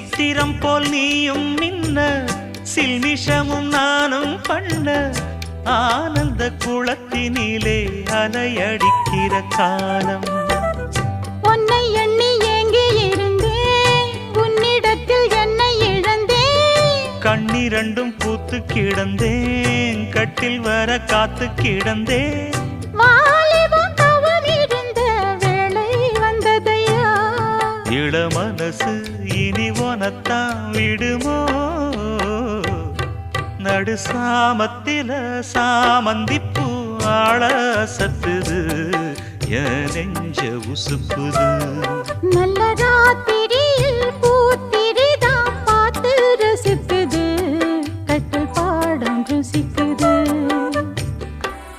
சித்திரம் போல் நீயும் நின்ன சில்மிஷமும் நானும் பண்ண ஆனந்த குளத்தினிலே அலையடிக்கிற காலம் உன்னை எண்ணி ஏங்கி இருந்தேன் உன்னிடத்தில் என்னை இழந்தேன் கண்ணிரண்டும் பூத்து கிடந்தேன் கட்டில் வர காத்து கிடந்தேன் வாலிபம் தவம் இருந்த வேளை வந்ததையா இள மனசு இனி உனத்தான் விடுமோ நடு சாமத்தில சாமந்திப்பூ ஆள சத்துது என் நெஞ்ச உசுப்புது நல்ல ராத்திரியில் பூ